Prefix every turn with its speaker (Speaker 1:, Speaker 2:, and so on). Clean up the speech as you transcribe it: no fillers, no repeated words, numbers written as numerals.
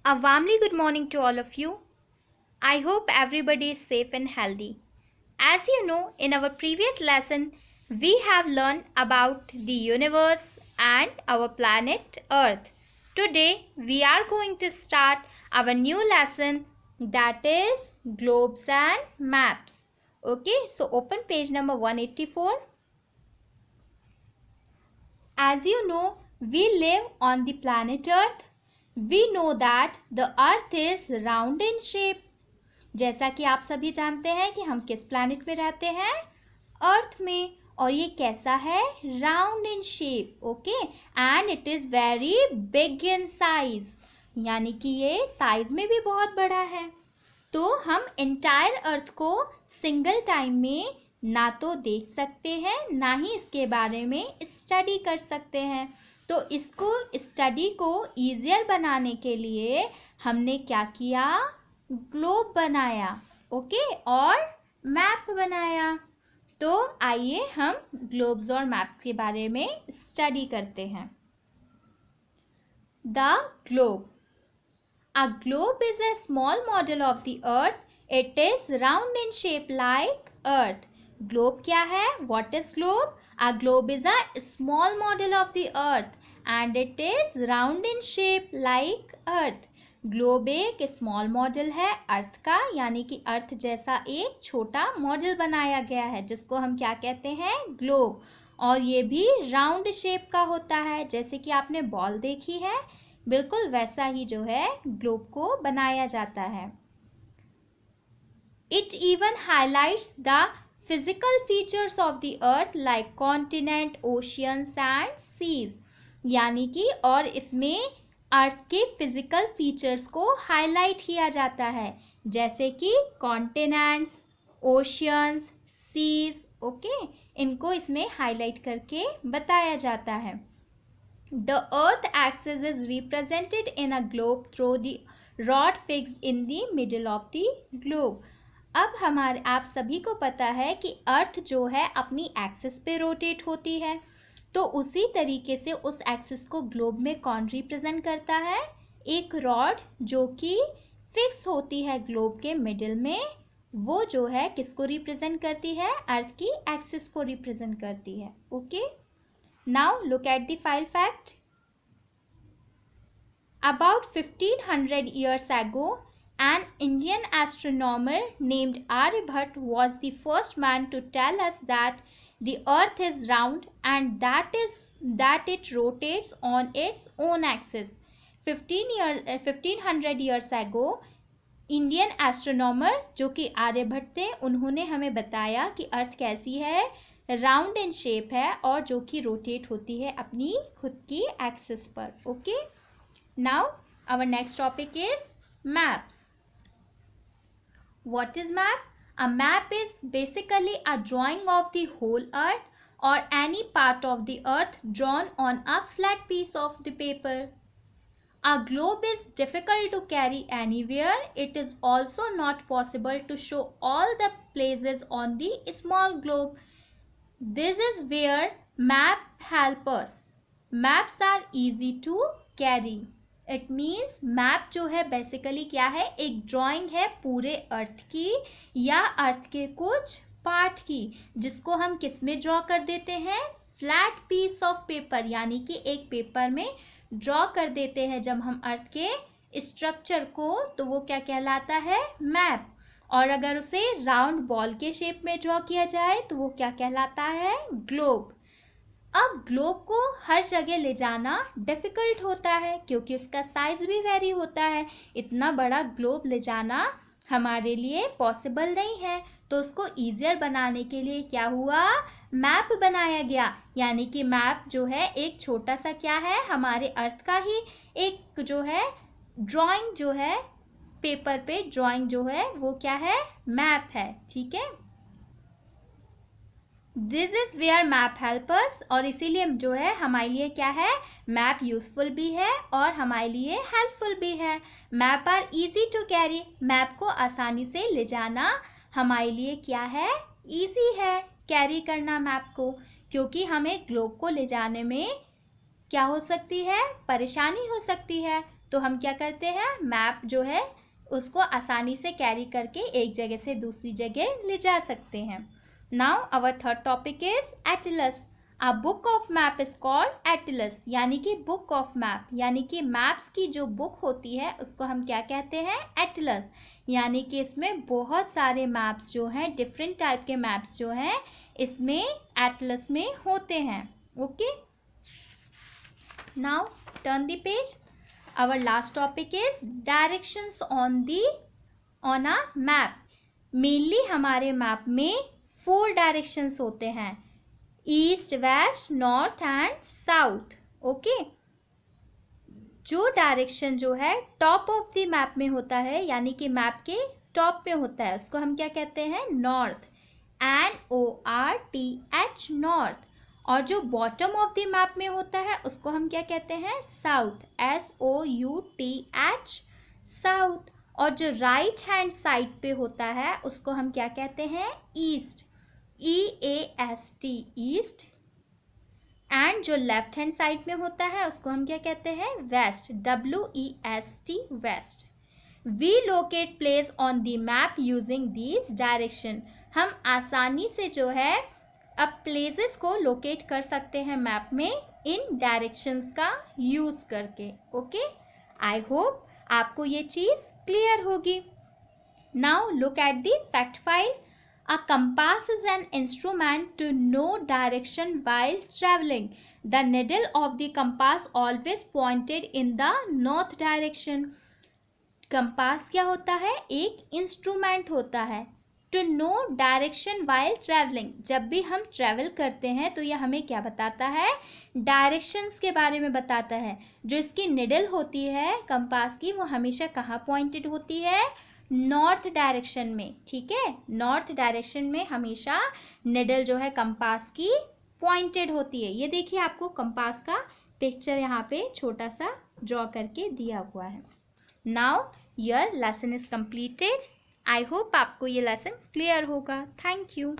Speaker 1: A warmly good morning to all of you. I hope everybody is safe and healthy. As you know, in our previous lesson, we have learned about the universe and our planet Earth. Today, we are going to start our new lesson, that is globes and maps. Okay, so open page number 184. As you know, we live on the planet Earth. We know that the Earth is round in shape. जैसा कि आप सभी जानते हैं कि हम किस planet में रहते हैं, अर्थ में, और ये कैसा है, round in shape. Okay, and it is very big in size, यानी कि ये साइज में भी बहुत बड़ा है. तो हम एंटायर अर्थ को सिंगल टाइम में ना तो देख सकते हैं, ना ही इसके बारे में स्टडी कर सकते हैं. तो इसको स्टडी को ईजियर बनाने के लिए हमने क्या किया, ग्लोब बनाया. ओके, और मैप बनाया. तो आइए हम ग्लोब्स और मैप के बारे में स्टडी करते हैं. The globe. A globe is a small model of the earth. It is round in shape like earth. Globe क्या है? What is globe? A globe is a small model of the earth and it is round in shape like earth. Globe एक small model है अर्थ का, यानी कि अर्थ जैसा एक छोटा मॉडल बनाया गया है, जिसको हम क्या कहते हैं, ग्लोब. और ये भी राउंड शेप का होता है. जैसे कि आपने बॉल देखी है, बिल्कुल वैसा ही जो है ग्लोब को बनाया जाता है. It even highlights the physical features of the earth like continents, oceans and seas. यानी कि और इसमें अर्थ के फिजिकल फीचर्स को हाईलाइट किया जाता है, जैसे कि कॉन्टिनेंट्स, ओशियंस, सीज. ओके, इनको इसमें हाईलाइट करके बताया जाता है. The earth axis is represented in a globe through the rod fixed in the middle of the globe. अब आप सभी को पता है कि अर्थ जो है अपनी एक्सिस पे रोटेट होती है, तो उसी तरीके से उस एक्सिस को ग्लोब में कौन रिप्रेजेंट करता है, एक रॉड जो कि फिक्स होती है ग्लोब के मिडिल में. वो जो है किसको रिप्रेजेंट करती है, अर्थ की एक्सिस को रिप्रेजेंट करती है. Okay, now look at the file fact. About 1500 years ago, an Indian astronomer named Aryabhat was the first man to tell us that the earth is round and that it rotates on its own axis. 1500 years ago, Indian astronomer जो कि आर्यभट्ट थे, उन्होंने हमें बताया कि अर्थ कैसी है, round in shape है और जो कि रोटेट होती है अपनी खुद की एक्सिस पर. Okay, now our next topic is maps. What is map? A map is basically a drawing of the whole earth और any part of the earth drawn on a flat piece of the paper. A globe is difficult to carry anywhere. It is also not possible to show all the places on the small globe. This is where map help us. Maps are easy to carry. It means map जो है basically क्या है, एक drawing है पूरे अर्थ की या अर्थ के कुछ पार्ट की, जिसको हम किस में ड्रॉ कर देते हैं, फ्लैट पीस ऑफ पेपर, यानी कि एक पेपर में ड्रॉ कर देते हैं जब हम अर्थ के स्ट्रक्चर को, तो वो क्या कहलाता है, मैप. और अगर उसे राउंड बॉल के शेप में ड्रॉ किया जाए तो वो क्या कहलाता है, ग्लोब. अब ग्लोब को हर जगह ले जाना डिफ़िकल्ट होता है क्योंकि उसका साइज भी वेरी होता है. इतना बड़ा ग्लोब ले जाना हमारे लिए पॉसिबल नहीं है, तो उसको ईजियर बनाने के लिए क्या हुआ, मैप बनाया गया. यानी कि मैप जो है एक छोटा सा क्या है, हमारे अर्थ का ही एक जो है ड्राइंग, जो है पेपर पे ड्राइंग जो है वो क्या है, मैप है. ठीक है, this is where map help us. और इसीलिए जो है हमारे लिए क्या है, मैप यूजफुल भी है और हमारे लिए हेल्पफुल भी है. Map are easy to carry. Map को आसानी से ले जाना हमारे लिए क्या है, इजी है कैरी करना मैप को, क्योंकि हमें ग्लोब को ले जाने में क्या हो सकती है, परेशानी हो सकती है. तो हम क्या करते हैं, मैप जो है उसको आसानी से कैरी करके एक जगह से दूसरी जगह ले जा सकते हैं। Now our third topic is atlas. A book of map is called atlas, यानी कि बुक ऑफ मैप, यानी कि मैप्स की जो बुक होती है उसको हम क्या कहते हैं, एटलस। यानी कि इसमें बहुत सारे मैप्स जो हैं, डिफरेंट टाइप के मैप्स जो हैं इसमें एटलस में होते हैं। Okay, now turn the page. Our last topic is directions on a map. Mainly हमारे मैप में 4 डायरेक्शंस होते हैं, east, west, north and south. Okay, जो डायरेक्शन जो है टॉप ऑफ द मैप में होता है, यानी कि मैप के टॉप पे होता है, उसको हम क्या कहते हैं, नॉर्थ, NORTH, नॉर्थ। और जो बॉटम ऑफ द मैप में होता है उसको हम क्या कहते हैं, साउथ, SOUTH, साउथ। और जो राइट हैंड साइड पे होता है उसको हम क्या कहते हैं, ईस्ट, EAST, ईस्ट। एंड जो लेफ्ट हैंड साइड में होता है उसको हम क्या कहते हैं, west, WEST, west. We locate place on the map using these direction. हम आसानी से जो है अब प्लेसेस को लोकेट कर सकते हैं मैप में इन डायरेक्शंस का यूज करके। ओके, आई होप आपको ये चीज क्लियर होगी। Now look at the fact file. A compass is an instrument to know direction while traveling. The needle of the compass always pointed in the north direction. Compass क्या होता है, एक instrument होता है to know direction while travelling. जब भी हम travel करते हैं तो यह हमें क्या बताता है, डायरेक्शंस के बारे में बताता है। जो इसकी निडल होती है कंपास की, वो हमेशा कहाँ पॉइंटेड होती है, नॉर्थ डायरेक्शन में। ठीक है, नॉर्थ डायरेक्शन में हमेशा निडल जो है कंपास की पॉइंटेड होती है। ये देखिए, आपको कंपास का पिक्चर यहाँ पे छोटा सा ड्रॉ करके दिया हुआ है। Now your lesson is completed. I hope आपको ये लेसन क्लियर होगा। Thank you.